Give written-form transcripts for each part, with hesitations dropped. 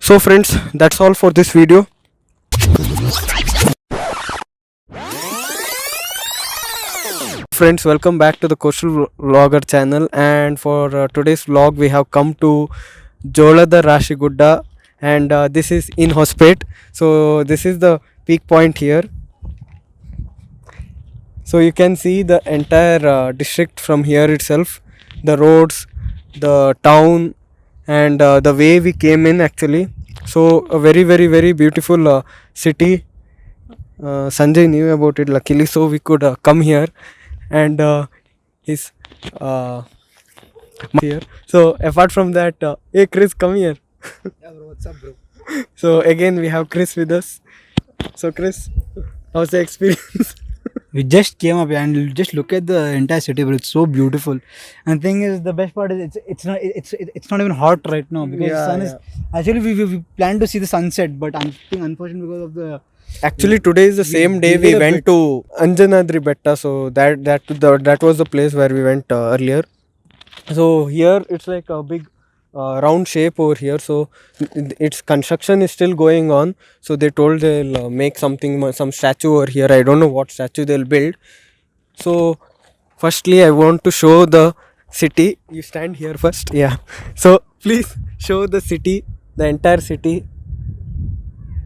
So friends, that's all for this video. Friends, welcome back to the Coastal Vlogger channel, and for today's vlog we have come to Jolada Rashigudda, and this is in Hospet. So this is the peak point here. So you can see the entire district from here itself, the roads, the town, and the way we came in actually. So a very beautiful city. Sanjay knew about it luckily, so we could come here, and his uh, here. So apart from that, hey Chris, come here. Yeah, bro, what's up, bro? So again we have Chris with us. So Chris, how's the experience? We just came up and just look at the entire city, bro. It's so beautiful. And thing is, the best part is it's not even hot right now because the sun is actually we planned to see the sunset, but I think unfortunately because of the Actually, today is the same day we went to Anjanadri Betta, so that was the place where we went earlier. So here it's like a big round shape over here. So its construction is still going on. So they told they'll make some statue over here. I don't know what statue they'll build. So firstly, I want to show the city. You stand here first. Yeah. So please show the city, the entire city.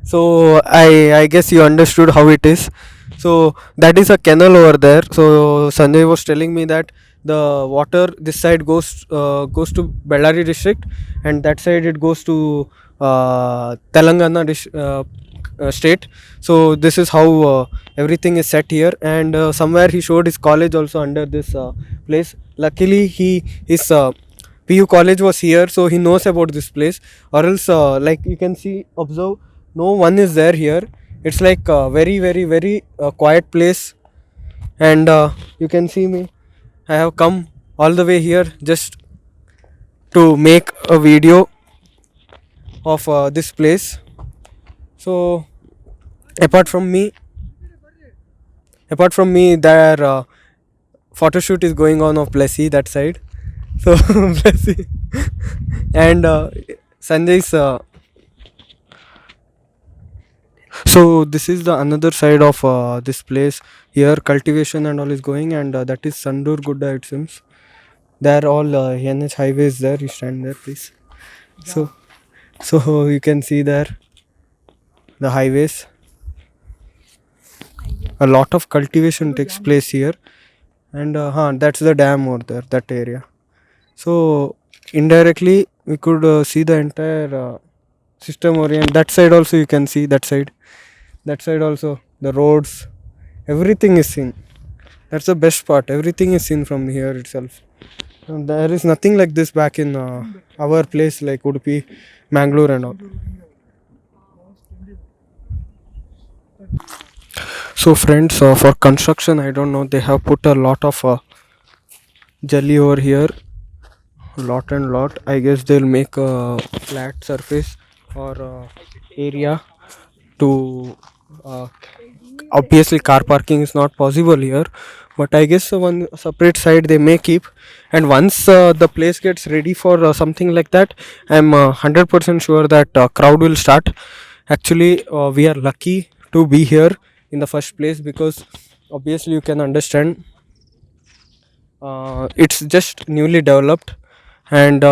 So I guess you understood how it is. So that is a canal over there. So Sanjay was telling me that the water this side goes to Bellary district, and that side it goes to Telangana state. So this is how everything is set here, and somewhere he showed his college also under this place. Luckily his PU college was here, so he knows about this place. Or else like you can see, observe, no one is there here. It's like a very quiet place, and you can see me. I have come all the way here just to make a video of this place. So apart from me there photo shoot is going on of Blessy that side. So Blessy and Sanjay's so this is the another side of this place. Here cultivation and all is going, and that is Sandur Gudda, it seems. There all NH highways there. You stand there please. So you can see there the highways. A lot of cultivation takes place here, and that's the dam over there, that area. So indirectly we could see the entire system orient. That side also you can see, that side also the roads, everything is seen. That's the best part, everything is seen from here itself. And there is nothing like this back in our place like Udupi, Mangalore and all. So friends, for construction, I don't know, they have put a lot of jelly over here, lot. I guess they'll make a flat surface or area to obviously car parking is not possible here, but I guess one separate side they may keep. And once the place gets ready for something like that, I'm 100% sure that crowd will start. Actually we are lucky to be here in the first place, because obviously you can understand it's just newly developed, and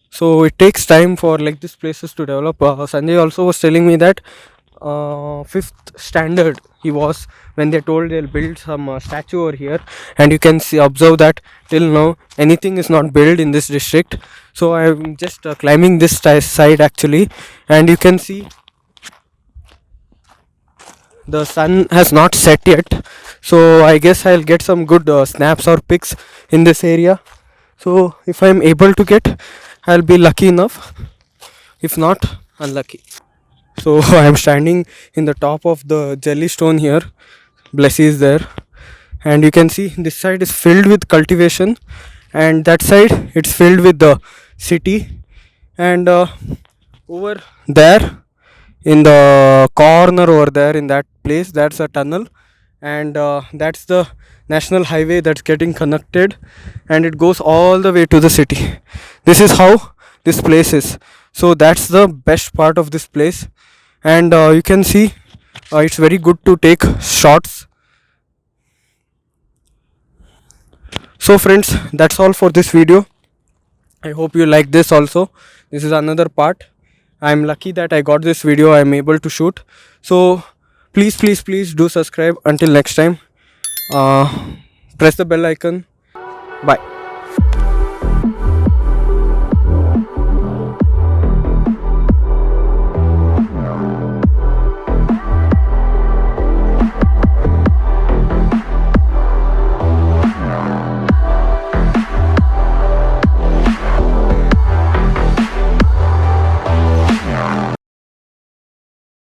so it takes time for like these places to develop. Sanjay also was telling me that fifth standard he was when they told they'll build some statue over here, and you can see, observe that till now anything is not built in this district. So I'm just climbing this side actually, and you can see the sun has not set yet, so I guess I'll get some good snaps or pics in this area. So if I'm able to get, I'll be lucky enough, if not, unlucky. So I'm standing in the top of the Jellystone here. Blessy is there, and you can see this side is filled with cultivation, and that side it's filled with the city. And over there in the corner over there in that place, that's a tunnel, and that's the national highway that's getting connected, and it goes all the way to the city. This is how this place is. So that's the best part of this place. And you can see it's very good to take shots. So friends, that's all for this video. I hope you like this also. This is another part. I'm lucky that I got this video, I'm able to shoot. So please do subscribe. Until next time, press the bell icon. Bye.